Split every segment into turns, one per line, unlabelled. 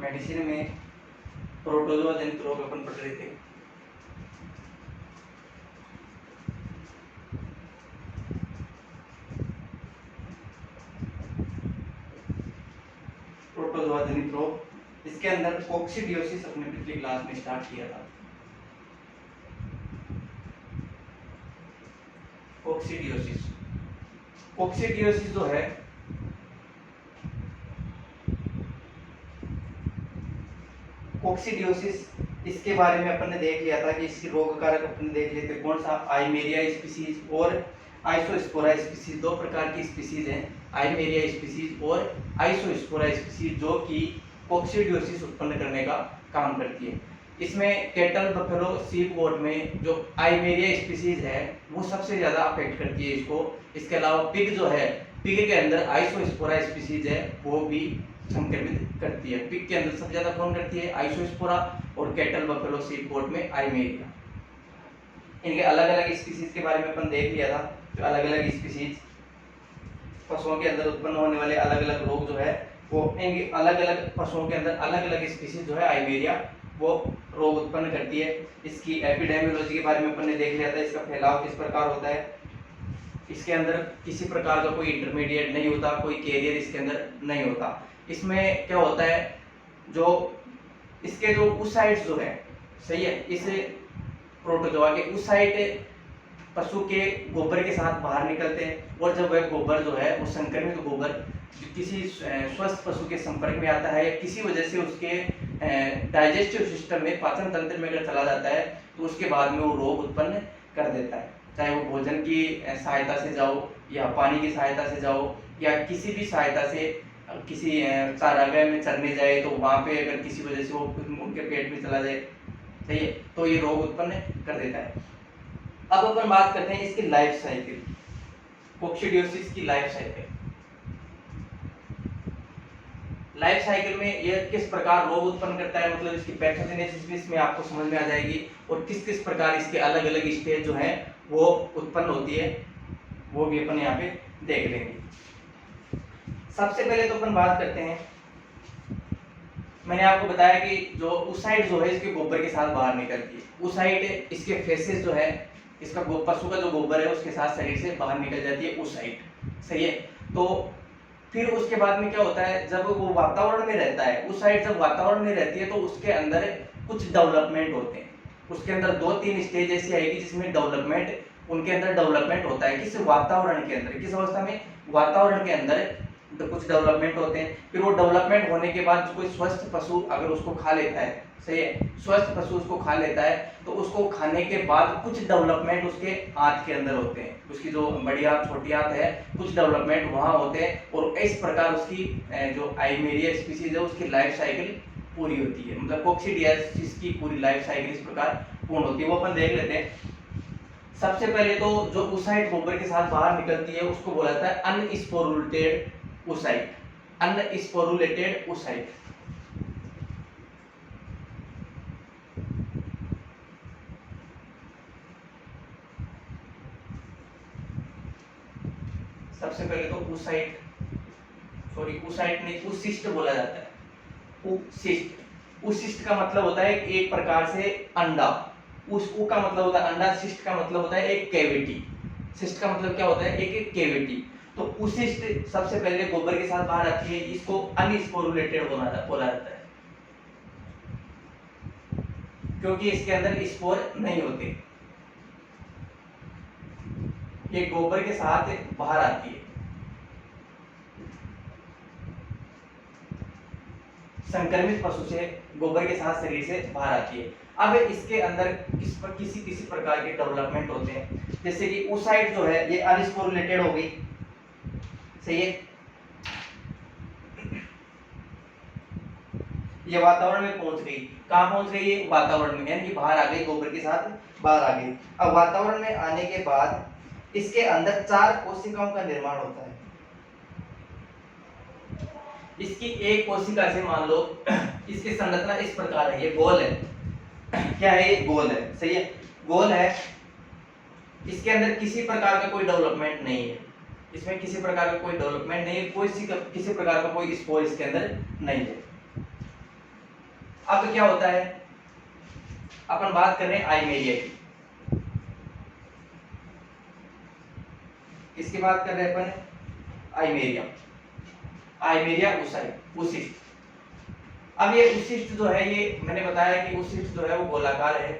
Medicine में protozoa जनित रोग अपन पढ़ रहे थे। प्रोटोजोआ जनित रोग, इसके अंदर कोक्सीडियोसिस अपने पिछली क्लास में स्टार्ट किया था। कोक्सीडियोसिस, कोक्सीडियोसिस जो है कोक्सीडियोसिस, इसके बारे में अपन ने देख लिया था कि इसकी रोग कारक अपन देख लिए थे कौन सा, आइमेरिया स्पीसीज और आइसोस्पोरा स्पीसीज। दो प्रकार की स्पीसीज हैं, आइमेरिया स्पीसीज और आइसोस्पोरा स्पीसीज, जो कि कोक्सीडियोसिस उत्पन्न करने का काम करती है। इसमें कैटल, बफेलो, शीप, गोट में जो आइमेरिया स्पीसीज है वो सबसे ज्यादा अफेक्ट करती है इसको। इसके अलावा पिग जो है, पिग के अंदर आइसोस्पोरा स्पीसीज है वो भी संक्रमित करती है। पिग के अंदर सबसे ज्यादा कौन करती है, आइसोस्पोरा, और कैटल, बफेलो, शीप, गोट में आइमेरिया। इनके अलग अलग स्पीसीज के बारे में अपन देख लिया था। जो अलग अलग स्पीसीज पशुओं के अंदर उत्पन्न होने वाले अलग अलग रोग जो है वो इनके अलग अलग पशुओं के अंदर अलग अलग स्पीसीज जो है आइमेरिया वो रोग उत्पन्न करती है। इसकी एपिडेमियोलॉजी के बारे में अपन ने देख लिया था, इसका फैलाव किस प्रकार होता है। इसके अंदर किसी प्रकार का कोई इंटरमीडिएट नहीं होता, कोई कैरियर इसके अंदर नहीं होता। इसमें क्या होता है, जो इसके जो oocytes जो है, सही है, इस प्रोटोजोआ के oocyte पशु के गोबर के साथ बाहर निकलते हैं, और जब वह गोबर जो है वो संक्रमित गोबर किसी स्वस्थ पशु के संपर्क में आता है या किसी वजह से उसके डाइजेस्टिव सिस्टम में, पाचन तंत्र में अगर चला जाता है तो उसके बाद में वो रोग उत्पन्न कर देता है। चाहे वो भोजन की सहायता से जाओ या पानी की सहायता से जाओ या किसी भी सहायता से किसी चारागाह में चरने जाए तो वहाँ पे अगर किसी वजह से वो उनके पेट में चला जाए, सही है, तो ये रोग उत्पन्न कर देता है। अब अपन बात करते हैं इसकी लाइफ साइकिल, कोक्सीडियोसिस की लाइफ साइकिल। लाइफ साइकिल में यह किस प्रकार रोग उत्पन्न करता है, मतलब इसकी पैथोजेनेसिस भी इसमें आपको समझ में आ जाएगी, और किस किस प्रकार इसके अलग अलग स्टेज जो हैं वो उत्पन्न होती है वो भी अपन यहाँ पे देख लेंगे। सबसे पहले तो अपन बात करते हैं, मैंने आपको बताया कि जो oocyte जो है इसके गोबर के साथ बाहर निकलती है। oocyte इसके फेसेस जो है, इसका पशु का जो गोबर है उसके साथ शरीर से बाहर निकल जाती है oocyte, सही है। तो फिर उसके बाद में क्या होता है, जब वो वातावरण में रहता है, oocyte जब वातावरण में रहती है तो उसके अंदर कुछ डेवलपमेंट होते हैं। उसके अंदर 2-3 स्टेज ऐसी आएगी जिसमें डेवलपमेंट, उनके अंदर डेवलपमेंट होता है। किस वातावरण के अंदर, किस अवस्था में, वातावरण के अंदर तो कुछ डेवलपमेंट होते हैं। फिर वो डेवलपमेंट होने के बाद कोई स्वस्थ पशु अगर उसको खा लेता है, सही है, स्वस्थ पशु उसको खा लेता है तो उसको खाने के बाद कुछ डेवलपमेंट उसके आंत के अंदर होते हैं, उसकी जो बड़ी आंत छोटी आंत है, कुछ डेवलपमेंट वहां होते हैं, और इस प्रकार उसकी जो आइमेरिया स्पीसीज है उसकी लाइफ साइकिल पूरी होती है। मतलब कोक्सीडियोसिस की पूरी लाइफ साइकिल इस प्रकार पूर्ण होती है, वो अपन देख लेते हैं। सबसे पहले तो जो oocyte गोबर के साथ बाहर निकलती है उसको बोला जाता है अनस्पोरुलेटेड oocyte, अनस्पोरुलेटेड oocyte। सबसे पहले तो oocyte नहीं, oocyst बोला जाता है। oocyst का मतलब होता है एक प्रकार से अंडा, ऊ का मतलब होता है अंडा, सिस्ट का मतलब होता है एक कैविटी। सिस्ट का मतलब क्या होता है, एक कैविटी। तो oocyst सबसे पहले गोबर के साथ बाहर आती है, इसको अनस्पोरुलेटेड बोला जाता है क्योंकि इसके अंदर स्पोर नहीं होते, ये गोबर के साथ बाहर आती है। संक्रमित पशु से गोबर के साथ शरीर से बाहर आती है। अब इसके अंदर किसी प्रकार के डेवलपमेंट होते हैं, जैसे कि oocyte जो है ये अनस्पोरुलेटेड हो गई, सही है, ये वातावरण में पहुंच गई। कहां पहुंच गई है, वातावरण में, यानी कि बाहर आ गई, गोबर के साथ बाहर आ गई। अब वातावरण में आने के बाद इसके अंदर 4 कोशिकाओं का निर्माण होता है। इसकी एक कोशिका से मान लो इसकी संरचना इस प्रकार है, ये गोल है, क्या है, ये गोल है, सही है, गोल है। इसके अंदर किसी प्रकार का कोई डेवलपमेंट नहीं है, इसमें किसी प्रकार का कोई डेवलपमेंट नहीं है, किसी प्रकार का कोई स्पोर इसके अंदर नहीं है। अब क्या होता है, अपन बात कर रहे हैं आइमेरिया की। किसकी बात कर रहे हैं अपन? आइमेरिया। आइमेरिया उसिस्ट। अब ये उसिस्ट जो है, ये मैंने बताया कि उसिस्ट जो है वो गोलाकार है,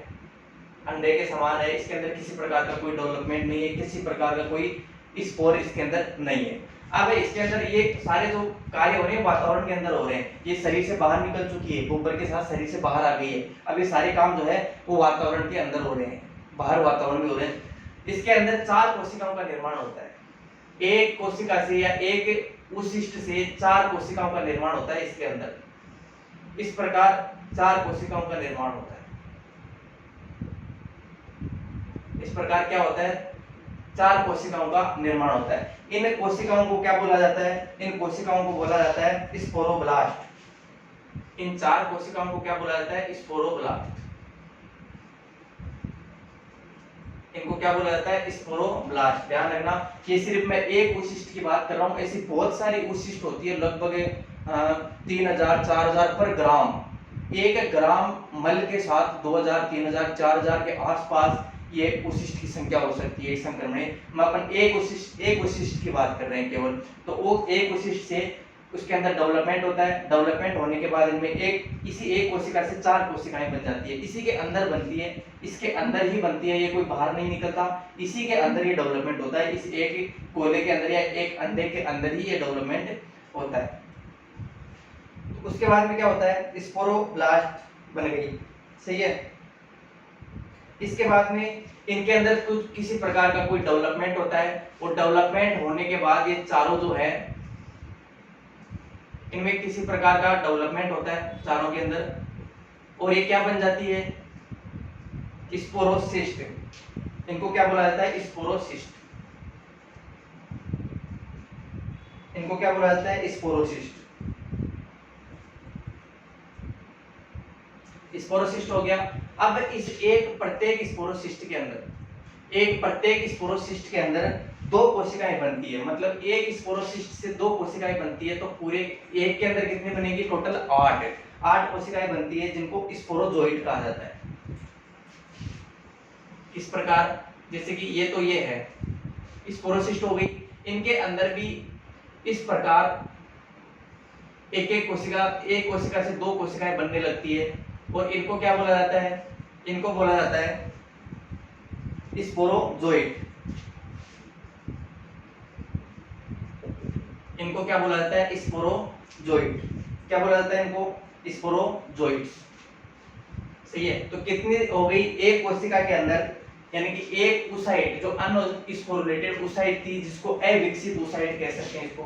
अंडे के समान है, इसके अंदर किसी प्रकार का कोई डेवलपमेंट नहीं है, किसी प्रकार का कोई स्पोर इसके अंदर नहीं है। अब इसके अंदर ये सारे जो कार्य हो रहे हैं वातावरण के अंदर हो रहे हैं, ये शरीर से बाहर निकल चुकी है, गोबर के साथ शरीर से बाहर आ गई है। अब ये सारे काम जो है वो वातावरण के अंदर हो रहे हैं, बाहर वातावरण में हो रहे हैं। इसके अंदर 4 कोशिकाओं का निर्माण होता है। एक कोशिका से या एक उशिष्ट से 4 कोशिकाओं का निर्माण होता है इसके अंदर। इस प्रकार 4 कोशिकाओं का निर्माण होता है। इस प्रकार क्या होता है, 4 कोशिकाओं का निर्माण होता है। इन कोशिकाओं को क्या बोला जाता है? इन कोशिकाओं को बोला जाता है स्पोरोब्लास्ट। इन 4 कोशिकाओं को क्या बोला जाता है? स्पोरोब्लास्ट। इनको क्या बोला जाता है? स्पोरोब्लास्ट। ध्यान रखना कि सिर्फ मैं एक उशिष्ट की बात कर रहा हूं, ऐसी बहुत सारी उशिष्ट होती है, लगभग 3000 4000 पर ग्राम। 1 ग्राम मल के साथ 2000 3000 4000 के आसपास ये उशिष्ट की संख्या हो सकती है इस संक्रमण में। अपन एक उशिष्ट की बात कर रहे हैं केवल। तो वो एक उशिष्ट से उसके अंदर डेवलपमेंट होता है। डेवलपमेंट होने के बाद इनमें इसी एक कोशिका से 4 कोशिकाएं बन जाती है। इसी के अंदर बनती है, इसके अंदर ही बनती है, ये कोई बाहर नहीं निकलता। इसी के अंदर ये डेवलपमेंट होता है, इस एक कोयले के अंदर या एक अंडे के अंदर ही ये डेवलपमेंट होता है। उसके बाद में क्या होता है? स्पोरोब्लास्ट बन गई, सही है। इसके बाद में इनके अंदर कुछ किसी प्रकार का कोई डेवलपमेंट होता है, और डेवलपमेंट होने के बाद ये चारों जो है, इनमें किसी प्रकार का डेवलपमेंट होता है चारों के अंदर, और ये क्या बन जाती है? स्पोरोसिस्ट। इनको क्या बोला जाता है? स्पोरोसिस्ट। इनको क्या बोला जाता है? स्पोरोसिस्ट। स्पोरोसिस्ट हो गया। अब इस प्रत्येक स्पोरोसिस्ट के अंदर 2 कोशिकाएं बनती है। मतलब एक स्पोरोसिस्ट से 2 कोशिकाएं बनती है, तो पूरे एक के अंदर कितनी बनेगी? टोटल 8 कोशिकाएं बनती है, जिनको स्पोरोजोइट कहा जाता है। इस प्रकार, जैसे कि ये तो ये है स्पोरोसिस्ट हो गई। इनके अंदर भी इस प्रकार एक कोशिका से 2 कोशिकाएं बनने लगती है, और इनको क्या बोला जाता है? इनको बोला जाता है स्पोरोजोइट। इनको क्या बोला जाता है? स्पोरोजोइट। क्या बोला जाता है इनको? स्पोरोजोइट्स, सही है। तो कितनी हो गई? एक कोशिका के अंदर, यानी कि एक ओसाइट जो अनस्पोरुलेटेड ओसाइट थी, जिसको अविकसित ओसाइट कह सकते हैं, इसको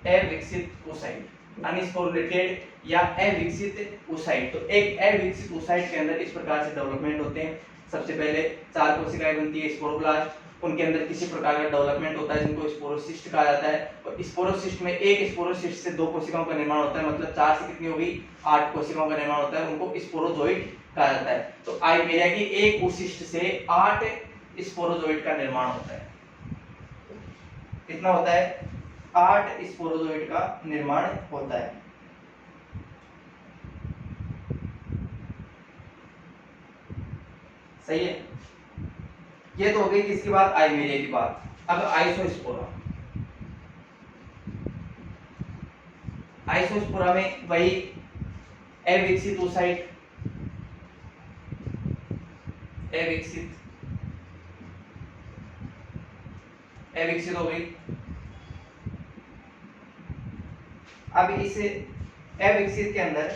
अविकसित ओसाइट, अनस्पोरुलेटेड या अविकसित ओसाइट। तो एक अविकसित ओसाइट के अंदर इस प्रकार से डेवलपमेंट होते हैं। सबसे पहले 4 कोशिकाएं बनती है स्पोरोब्लास्ट, उनके अंदर किसी प्रकार का डेवलपमेंट होता है, जिनको स्पोरोसिस्ट कहा जाता है। और स्पोरोसिस्ट में एक स्पोरोसिस्ट से 2 कोशिकाओं का निर्माण होता है, मतलब 4 से कितनी हो गई? 8 कोशिकाओं का निर्माण होता है, उनको स्पोरोजोइट कहा जाता है। तो आइमेरिया की एक उशिष्ट से 8 स्पोरोजोइट का निर्माण होता है। कितना होता है? 8 स्पोरोजोइट का निर्माण होता है। सही है। ये तो हो गई किसकी बात? आइमेरिया की बात। अब आइसोस्पोरा। आइसोस्पोरा में वही अविकसित ओसाइट, अविकसित हो गई। अब इस अविकसित के अंदर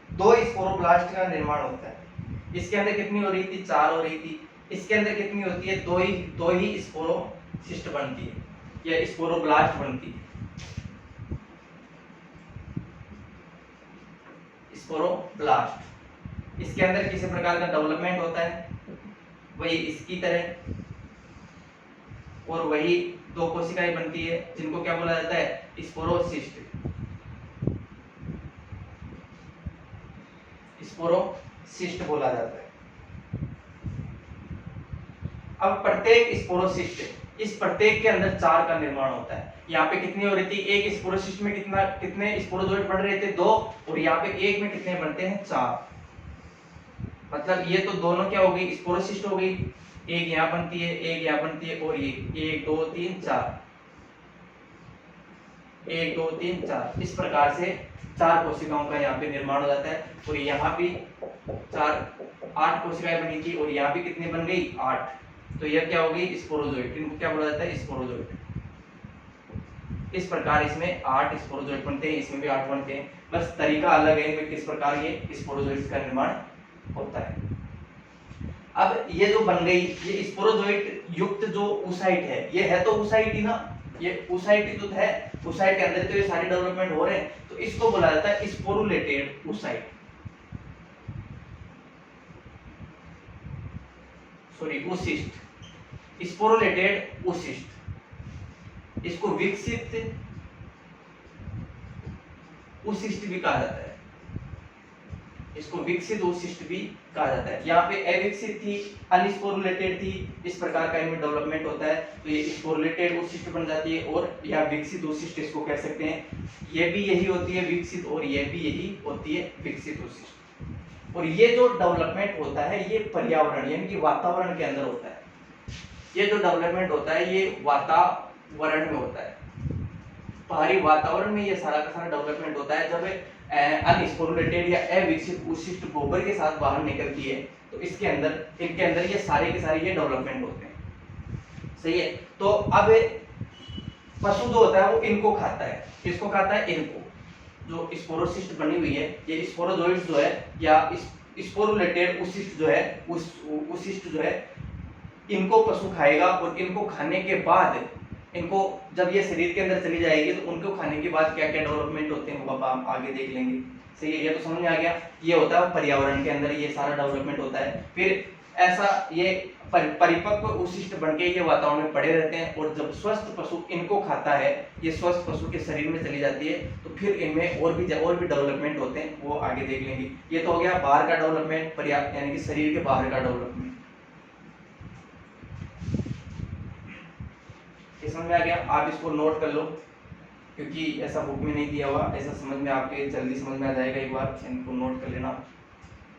2 स्पोरोब्लास्ट का निर्माण होता है। इसके अंदर कितनी हो रही थी? 4 हो रही थी। इसके अंदर कितनी होती है? 2 ही स्पोरोसिस्ट बनती है या स्पोरोब्लास्ट बनती है। स्पोरोब्लास्ट, इसके अंदर किसी प्रकार का डेवलपमेंट होता है, वही इसकी तरह, और वही 2 कोशिकाएं बनती है, जिनको क्या बोला जाता है? स्पोरोसिस्ट। स्पोरोसिस्ट बोला जाता है। अब प्रत्येक स्पोरोसिस्ट, इस प्रत्येक के अंदर 4 का निर्माण होता है। यहाँ पे कितनी हो रही थी, एक स्पोरोसिस्ट में कितने स्पोरोजोइट बन रहे थे, 2, और यहाँ पे एक में कितने बनते हैं, 4। मतलब ये तो दोनों क्या हो गई, स्पोरोसिस्ट हो गई, एक यहाँ बनती है, एक यहाँ बनती है, और ये 1 2 3 4, 1 2 3 4, इस प्रकार से 4 कोशिकाओं का यहाँ पे निर्माण हो जाता है। और यहाँ भी 8 कोशिकाएं बनी थी, और यहाँ भी कितनी बन गई, 8। तो यह क्या हो गई, स्पोरोजोइट। इनको क्या बोला जाता है, स्पोरोजोइट। इस प्रकार इसमें 8 स्पोरोजोइट बनते हैं, इसमें भी 8 बनते हैं, बस तरीका अलग है इनमें किस प्रकार ये स्पोरोजोइट्स का निर्माण होता है। अब ये जो बन गई, ये स्पोरोजोइट युक्त जो oocyte है, ये है तो oocyte ही ना, ये oocyte ही तो है, oocyte के अंदर तो ये सारे डेवलपमेंट हो रहे हैं, तो इसको बोला जाता है स्पोरुलेटेड oocyte, सॉरी oocyst, स्पोरुलेटेड oocyst। इसको विकसित oocyst भी कहा जाता है, इसको विकसित oocyst भी कहा जाता है। यहाँ पे अविकसित थी, अनस्पोरुलेटेड थी, इस प्रकार का इनमें डेवलपमेंट होता है, तो ये स्पोरुलेटेड oocyst बन जाती है, और या विकसित oocyst इसको कह सकते हैं। ये भी यही होती है विकसित, और ये भी यही होती है विकसित oocyst। और ये जो डेवलपमेंट होता है ये पर्यावरण यानी कि वातावरण के अंदर होता है। ये जो डेवलपमेंट होता है ये वातावरण में होता है, बाहरी वातावरण में ये सारा का सारा डेवलपमेंट होता है। जब अनस्पोरुलेटेड या अविकसित oocyst गोबर के साथ बाहर निकलती है, तो इसके अंदर इनके अंदर ये सारे के सारे ये डेवलपमेंट होते हैं, सही है। तो अब पशु जो होता है वो इनको खाता है, किसको खाता है, इनको, जो स्पोरोसिस्ट बनी हुई है, ये स्पोरोजोइट्स जो है या स्पोरुलेटेड oocyst जो है, उस oocyst जो है, इनको पशु खाएगा, और इनको खाने के बाद, इनको जब ये शरीर के अंदर चली जाएगी तो उनको खाने के बाद क्या क्या डेवलपमेंट होते हैं वो हम आगे देख लेंगे, सही है। ये तो समझ में आ गया, ये होता है पर्यावरण के अंदर ये सारा डेवलपमेंट होता है। फिर ऐसा ये परिपक्व oocyst बन के ये वातावरण में पड़े रहते हैं, और जब स्वस्थ पशु इनको खाता है, ये स्वस्थ पशु के शरीर में चली जाती है, तो फिर इनमें और भी डेवलपमेंट होते हैं, वो आगे देख लेंगे। ये तो हो गया बाहर का डेवलपमेंट, पर्याप्त यानी कि शरीर के बाहर का डेवलपमेंट। समझ में आ गया, आप इसको नोट कर लो, क्योंकि ऐसा बुक में नहीं दिया हुआ, ऐसा समझ में आपके जल्दी समझ में आ जाएगा, एक बार इनको नोट कर लेना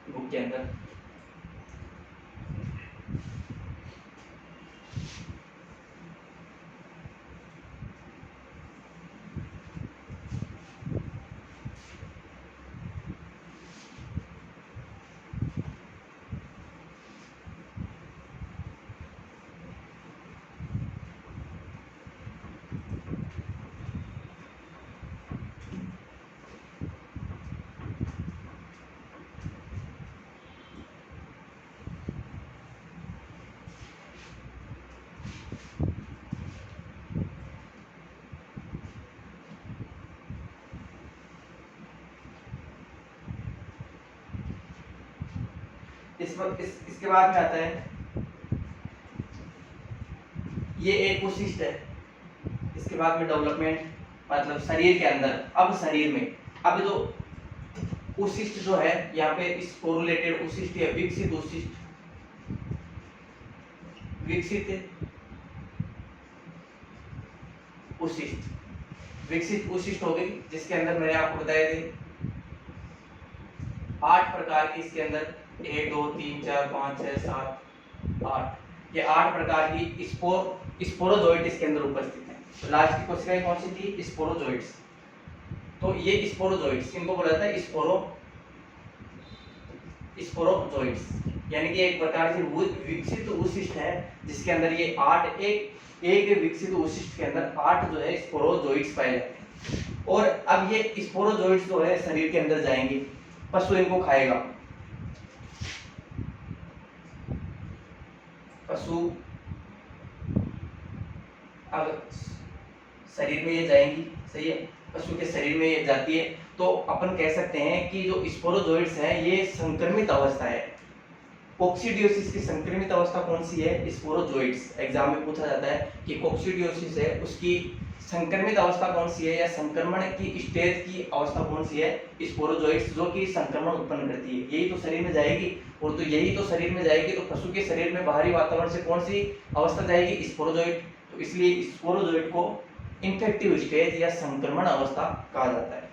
बुक के अंदर। इसके बाद में आता है ये एक oocyst है, इसके बाद में डेवलपमेंट मतलब शरीर के अंदर। अब शरीर में अब जो oocyst जो है, यहाँ पे स्पोरुलेटेड oocyst या विकसित oocyst, विकसित oocyst हो गई, जिसके अंदर मैंने आपको बताया थे 8 प्रकार की, इसके अंदर 1 2 3 4 5 6 7 8, ये 8 प्रकार की स्पोरोजोइट इसके अंदर उपस्थित हैं। तो लास्ट की कोशिकाएं कौन सी थी, स्पोरोजोइट्स। तो ये स्पोरोजोइट्स इनको बोला जाता है स्पोरोजोइट्स, यानी कि एक प्रकार से विकसित oocyst है, जिसके अंदर ये 8 एक विकसित oocyst के अंदर 8 जो है स्पोरोजोइट्स पाए जाते हैं। और अब ये स्पोरोजोइट्स जो है शरीर के अंदर जाएंगे, पशु इनको खाएगा, पशु अब शरीर में ये जाएंगी, सही है, पशु के शरीर में ये जाती है, तो अपन कह सकते हैं कि जो स्पोरोजोइट्स है ये संक्रमित अवस्था है। कोक्सीडियोसिस की संक्रमित अवस्था कौन सी है, स्पोरोजोइट्स। एग्जाम में पूछा जाता है कि कोक्सीडियोसिस है, उसकी संक्रमित अवस्था कौन सी है, या संक्रमण की स्टेज की अवस्था कौन सी है, स्पोरोजोइट्स, जो कि संक्रमण उत्पन्न करती है। यही तो शरीर में जाएगी, और तो यही तो शरीर में जाएगी, तो पशु के शरीर में बाहरी वातावरण से कौन सी अवस्था जाएगी, स्पोरोजोइट। तो इसलिए स्पोरोजोइट को इन्फेक्टिव स्टेज या संक्रमण अवस्था कहा जाता है।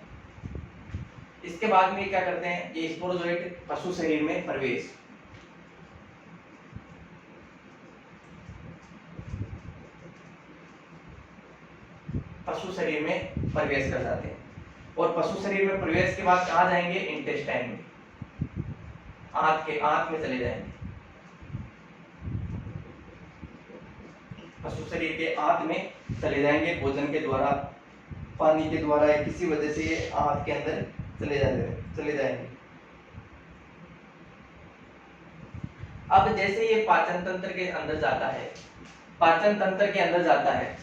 इसके बाद में क्या करते हैं, ये स्पोरोजोइट पशु शरीर में प्रवेश, पशु शरीर में प्रवेश कर जाते हैं और पशु शरीर में प्रवेश के बाद कहाँ जाएंगे, इंटेस्टाइन में, आंत में चले जाएंगे। पशु शरीर के आंत में चले जाएंगे, भोजन के द्वारा, पानी के द्वारा या किसी वजह से ये आंत के अंदर चले जाएंगे। अब जैसे ये पाचन तंत्र के अंदर जाता है,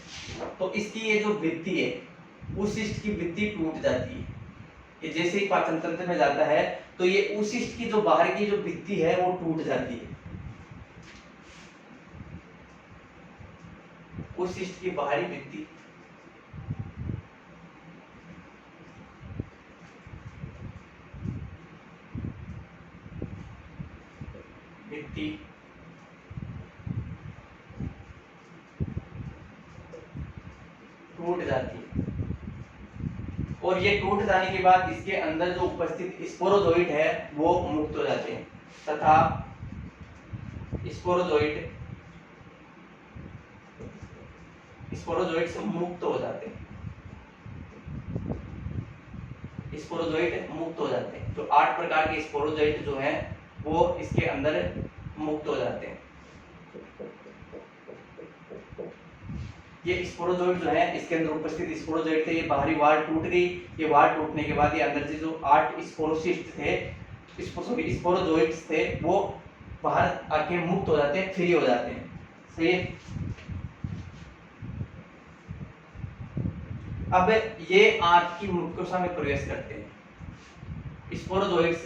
तो इसकी ये जो भित्ति है, उशिष्ट की भित्ति टूट जाती है। ये जैसे ही पाचन तंत्र में जाता है तो ये उशिष्ट की जो बाहर की जो भित्ति है वो टूट जाती है। उशिष्ट की बाहरी भित्ति टूट जाती है और ये टूट जाने के बाद इसके अंदर जो उपस्थित स्पोरोजोइट है वो मुक्त हो जाते हैं तथा स्पोरोजोइट से मुक्त हो जाते हैं। स्पोरोजोइट मुक्त हो जाते हैं, तो 8 प्रकार के स्पोरोजोइट जो हैं वो इसके अंदर मुक्त हो जाते हैं। ये स्पोरोजोइट जो है, इसके अंदर उपस्थित स्पोरोजोइट थे, ये बाहरी वाल टूट गई। ये वाल टूटने के बाद ये अंदर से जो 8 स्पोरोसिस्ट थे, स्पोरोजोइट्स थे, वो बाहर आके मुक्त हो जाते हैं, फ्री हो जाते हैं। सही है। अब ये आंत की मुकोसा में प्रवेश करते हैं। स्पोरोजोइट्स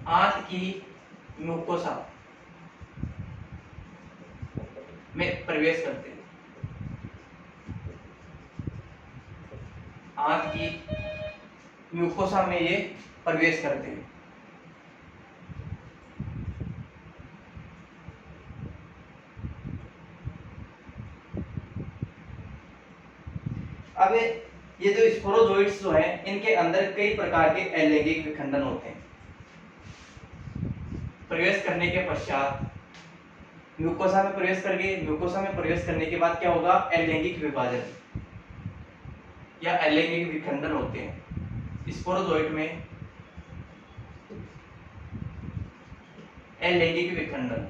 आंत की म्यूकोसा में प्रवेश करते हैं। आंत की म्यूकोसा में ये प्रवेश करते हैं। अब ये जो स्पोरोजोइट्स जो हैं, इनके अंदर कई प्रकार के अलैंगिक विखंडन होते हैं। प्रवेश करने के पश्चात म्यूकोसा में प्रवेश करने के बाद क्या होगा, अलैंगिक विभाजन या अलैंगिक विखंडन होते हैं। स्पोरोजोइट में अलैंगिक विखंडन,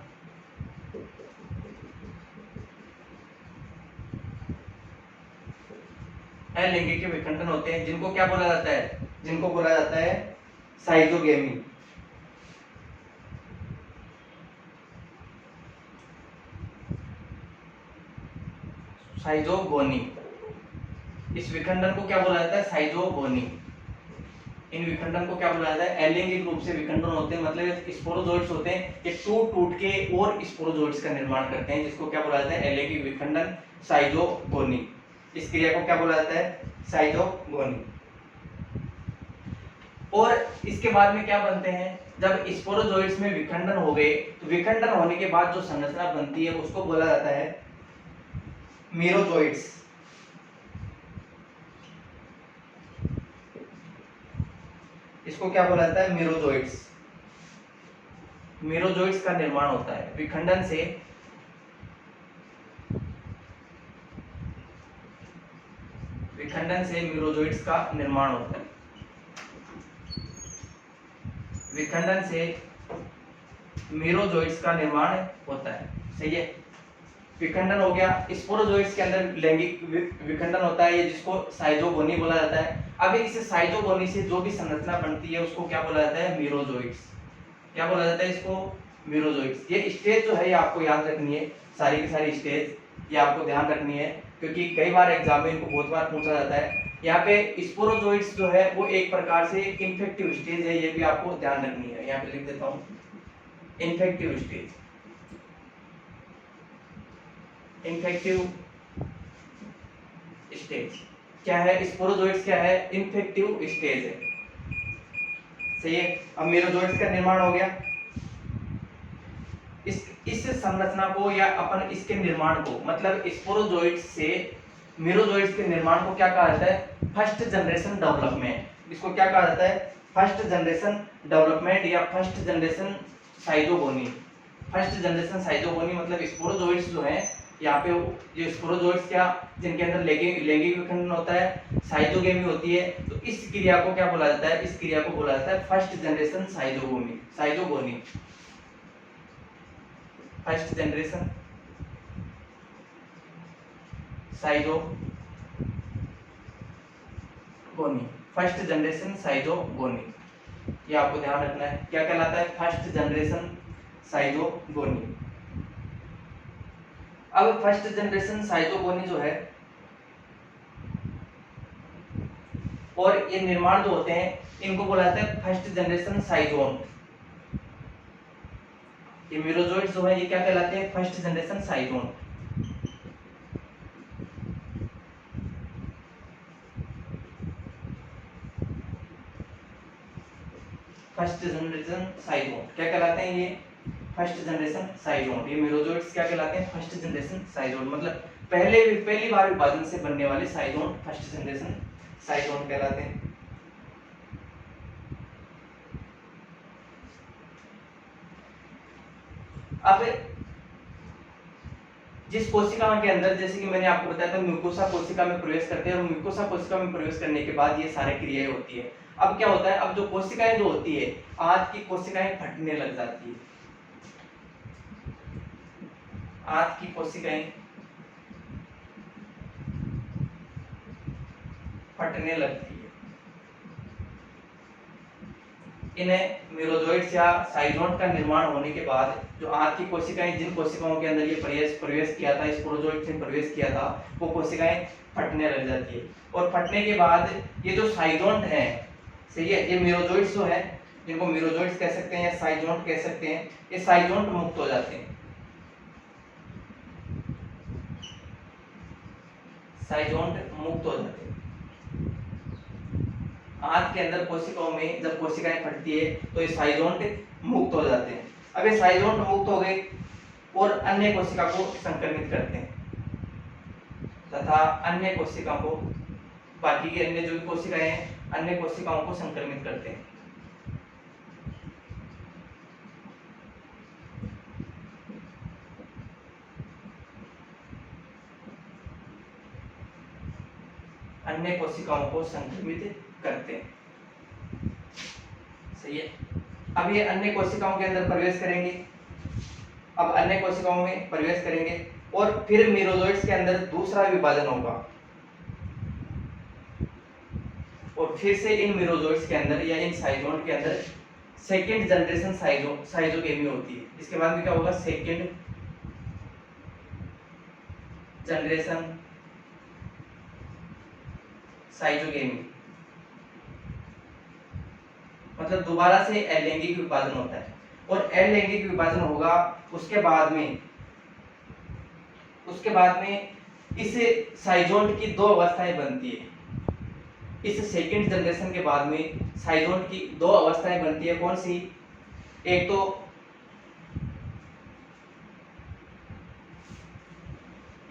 अलैंगिक विखंडन होते हैं, जिनको क्या बोला जाता है, जिनको बोला जाता है साइजोगेमी। साइजोगोनी, इस विखंडन को क्या बोला जाता है, साइजोगोनी। इन विखंडन को क्या बोला जाता है, अलैंगिक रूप से विखंडन होते हैं। मतलब स्पोरोजोइट्स होते हैं, ये टूट के और स्पोरोजोइट्स का निर्माण करते हैं, जिसको क्या बोला जाता है, अलैंगिक विखंडन, साइजोगोनी। इस क्रिया को क्या बोला जाता है, साइजोगोनी। और इसके बाद में क्या बनते हैं, जब स्पोरोजोइट्स में विखंडन हो गए, तो विखंडन होने के बाद जो संरचना बनती है उसको बोला जाता है मीरोजोइट्स। इसको क्या बोला जाता है, मीरोजोइट्स। मीरोजोइट्स का निर्माण होता है विखंडन से। विखंडन से मीरोजोइट्स का निर्माण होता है। विखंडन से मीरोजोइट्स का निर्माण होता है। सही है। विखंडन हो गया। स्पोरोजोइट्स के अंदर लैंगिक विखंडन होता है, ये जिसको साइजोगोनी बोला जाता है। अब इस साइजोगोनी से जो भी संरचना बनती है उसको क्या बोला जाता है, मीरोजोइट्स। क्या बोला जाता है इसको, मीरोजोइट्स। ये स्टेज जो है ये आपको याद रखनी है, सारी की सारी स्टेज ये आपको ध्यान रखनी है, क्योंकि कई बार एग्जाम में इनको बहुत बार पूछा जाता है। यहाँ पे स्पोरोजोइट्स जो है वो एक प्रकार से इन्फेक्टिव स्टेज है, ये भी आपको ध्यान रखनी है। यहाँ पे लिख देता हूँ, इन्फेक्टिव स्टेज। इन्फेक्टिव स्टेज क्या है, स्पोरोजोइट्स क्या है, इन्फेक्टिव स्टेज है। सही है। अब मीरोजोइट्स का निर्माण हो गया। इस संरचना को या अपन इसके निर्माण को, मतलब स्पोरोजोइट्स से मीरोजोइट्स के निर्माण को क्या कहा जाता है? First generation development. इसको क्या कहा जाता है? फर्स्ट जनरेशन डेवलपमेंट या फर्स्ट जनरेशन साइजोगोनी। फर्स्ट जनरेशन साइजोगोनी मतलब स्पोरोजोइट्स जो है यहाँ पे, जो स्पोरोजोइट्स क्या, जिनके अंदर लैंगिक विखंडन होता है, साइजोगेमी होती है, तो इस क्रिया को क्या बोला जाता है? इस क्रिया को बोला जाता है first generation साइजोगोनी। First generation साइजोगोनी, first generation साइजोगोनी, ये आपको ध्यान रखना है। क्या कहलाता है? First generation साइजोगोनी। अब फर्स्ट जनरेशन साइजोगोनी जो है, और ये निर्माण जो होते हैं, इनको बोला जाता है फर्स्ट जनरेशन साइजोन। ये मीरोजोइट्स जो है ये क्या कहलाते हैं? फर्स्ट जनरेशन साइजोन। फर्स्ट जनरेशन साइजोन क्या कहलाते हैं? ये फर्स्ट जनरेशन साइजोन। ये मीरोजोइट्स क्या कहलाते हैं? फर्स्ट जनरेशन साइजोन, मतलब पहली बार विभाजन से बनने वाले साइजोन फर्स्ट जनरेशन साइजोन कहलाते हैं। अब जिस कोशिका के अंदर, जैसे कि मैंने आपको बताया था, म्यूकोसा कोशिका में प्रवेश करते हैं, और म्यूकोसा कोशिका में प्रवेश करने के बाद ये सारी क्रियाएं होती है। अब क्या होता है? अब जो कोशिकाएं जो होती है, आज की कोशिकाएं फटने लग जाती है। आज की कोशिकाएं फटने लगती है। इन्हें मीरोजोइट्स या साइजोन का निर्माण होने के बाद जो आज की कोशिकाएं, जिन कोशिकाओं के अंदर ये प्रवेश किया था, स्पोरोजोइट्स ने प्रवेश किया था, वो कोशिकाएं फटने लग जाती है। और फटने के बाद ये जो साइजोन है, सही है, ये मीरोजोइट्स जो है, जिनको मीरोजोइट्स कह सकते हैं या साइजोन कह सकते हैं, ये साइजोन मुक्त हो जाते हैं। साइजोन मुक्त हो जाते हैं। आंत के अंदर कोशिकाओं में जब कोशिकाएं फटती है तो ये साइजोन मुक्त हो जाते हैं। अब ये साइजोन मुक्त हो गए और अन्य कोशिका को संक्रमित करते हैं तथा अन्य कोशिकाओं को, बाकी की अन्य जो भी कोशिकाएं हैं, अन्य कोशिकाओं को संक्रमित करते हैं। अन्य कोशिकाओं को संक्रमित करते हैं, सही है। अब ये अन्य कोशिकाओं के अंदर प्रवेश करेंगे। अब अन्य कोशिकाओं में प्रवेश करेंगे और फिर मीरोजोइट्स के अंदर दूसरा विभाजन होगा, और फिर से इन मीरोजोइट्स के अंदर या इन साइजोन के अंदर सेकेंड जनरेशन साइजोगेमी होती है। इसके बाद में क्या होगा? सेकेंड जनरेशन साइजोगेमी, मतलब दोबारा से अलैंगिक विभाजन होता है। और अलैंगिक विभाजन होगा उसके बाद में इस साइजोन की दो अवस्थाएं बनती है। इस सेकेंड जनरेशन के बाद में साइजोन की दो अवस्थाएं बनती है। कौन सी? एक तो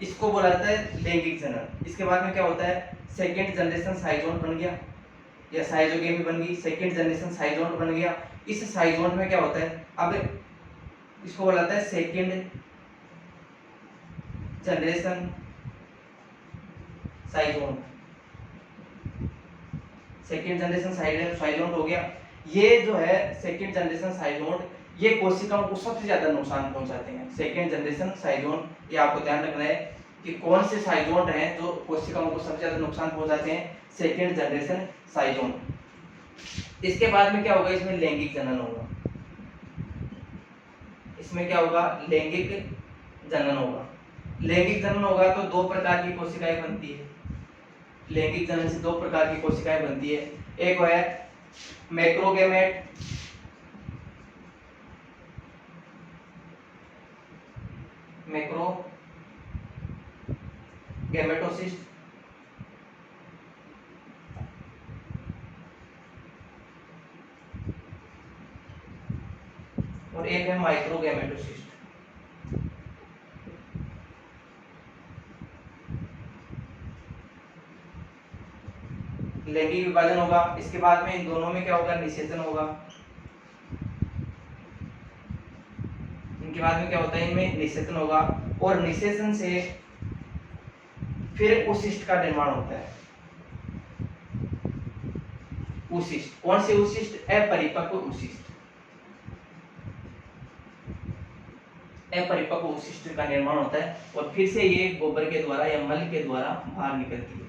इसको बोला जाता है लैंगिक जनन। इसके बाद में क्या होता है? सेकेंड जनरेशन साइजोन बन गया या साइजोगेमी बन गई, सेकेंड जनरेशन साइजोन बन गया। इस साइजोन में क्या होता है? अब इसको बोला जाता है सेकेंड जनरेशन साइजोन। सेकेंड जनरेशन साइजोन हो गया। ये जो है सेकेंड जनरेशन साइजोन, ये कोशिकाओं को सबसे ज्यादा नुकसान पहुंचाते हैं। सेकेंड जनरेशन साइजोन, ये आपको ध्यान रखना है कि कौन से साइजोन हैं जो कोशिकाओं को सबसे ज्यादा नुकसान पहुंचाते हैं? सेकेंड जनरेशन साइजोन। इसके बाद में क्या होगा? इसमें लैंगिक जनन होगा। इसमें क्या होगा? लैंगिक जनन होगा। लैंगिक जनन होगा तो दो प्रकार की कोशिकाएं बनती है। लैंगिक जनन से दो प्रकार की कोशिकाएं बनती है। एक है मैक्रोगैमेट, मैक्रोगैमेटोसिस्ट, और एक है माइक्रोगैमेटोसिस्ट। लैंगिक विभाजन होगा। इसके बाद में इन दोनों में क्या होगा, निषेचन होगा। इनके बाद में क्या होता है, इनमें निषेचन होगा और निषेचन से फिर उशिष्ट का निर्माण होता है। उशिष्ट, कौन से उशिष्ट, अपरिपक्व उशिष्ट। अपरिपक्व उशिष्ट का निर्माण होता है और फिर से ये गोबर के द्वारा या मल के द्वारा बाहर निकलती है।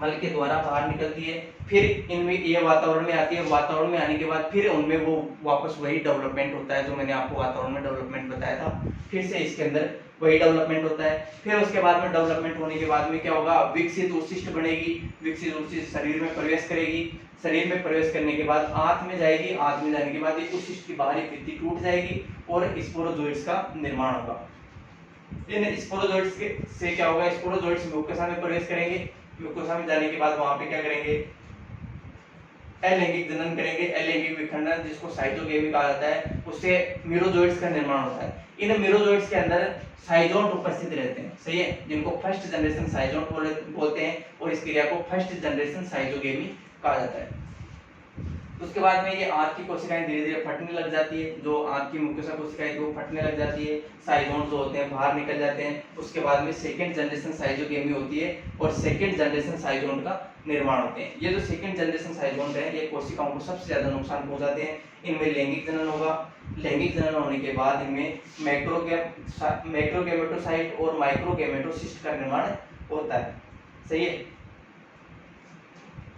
मल के द्वारा बाहर निकलती है, फिर इनमें ये वातावरण में आती है। वातावरण में आने के बाद फिर उनमें वो वापस वही डेवलपमेंट होता है जो मैंने आपको वातावरण में डेवलपमेंट बताया था। फिर से इसके अंदर वही डेवलपमेंट होता है। फिर उसके बाद में डेवलपमेंट होने के बाद में क्या होगा, विकसित उच्छिष्ट बनेगी। विकसित उच्छिष्ट शरीर में प्रवेश करेगी। शरीर में प्रवेश करने के बाद आंत में जाएगी। आंत में जाने के बाद ये उच्छिष्ट की बाहरी भित्ति टूट जाएगी और स्पोरोजोइट्स का निर्माण होगा। इन स्पोरोजोइट्स से क्या होगा, स्पोरोजोइट्स म्यूकोसा में प्रवेश करेंगे। म्यूकोसा में जाने के बाद वहां पे क्या करेंगे, अलैंगिक जनन करेंगे। अलैंगिक विखंडन, जिसको साइटोगेमी कहा जाता है, उससे मीरोजोइट्स का निर्माण होता है। इन मीरोजोइट्स के अंदर साइजोन्ट उपस्थित रहते हैं, सही है, जिनको फर्स्ट जनरेशन साइजोन्ट बोलते हैं और इस क्रिया को फर्स्ट जनरेशन साइटोगेमी कहा जाता है। उसके बाद में ये आंत की कोशिकाएं धीरे धीरे फटने लग जाती है। जो आंत की मुख्यसा कोशिकाएं थी वो फटने लग जाती है। साइजोन जो होते हैं बाहर निकल जाते हैं। उसके बाद में सेकंड जनरेशन साइजोगेमी होती है और सेकंड जनरेशन साइजोन का निर्माण होते हैं। ये जो सेकंड जनरेशन साइजोन है ये कोशिकाओं को सबसे ज्यादा नुकसान पहुंचाते हैं। इनमें लैंगिक जनन होगा। लैंगिक जनन होने के बाद इनमें मैक्रोगेमेटोसाइट और माइक्रोगेमेटोसिस्ट का निर्माण होता है, सही है।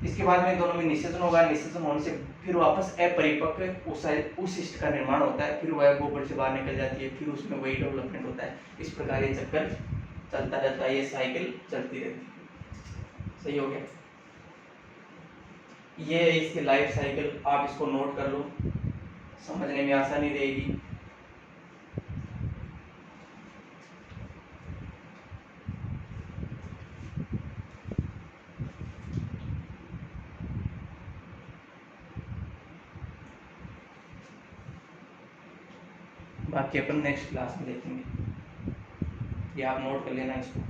इसके बाद में दोनों में निषेचन होगा। निषेचन होने से फिर वापस अपरिपक्व उशिष्ट का निर्माण होता है। फिर वह गोबर से बाहर निकल जाती है। फिर उसमें वही डेवलपमेंट होता है। इस प्रकार ये चक्कर चलता रहता है, ये साइकिल चलती रहती है, सही हो गया। ये है इसकी लाइफ साइकिल, आप इसको नोट कर लो, समझने में आसानी रहेगी। बाकी अपन नेक्स्ट क्लास में देखेंगे, ये आप नोट कर लेना इसको।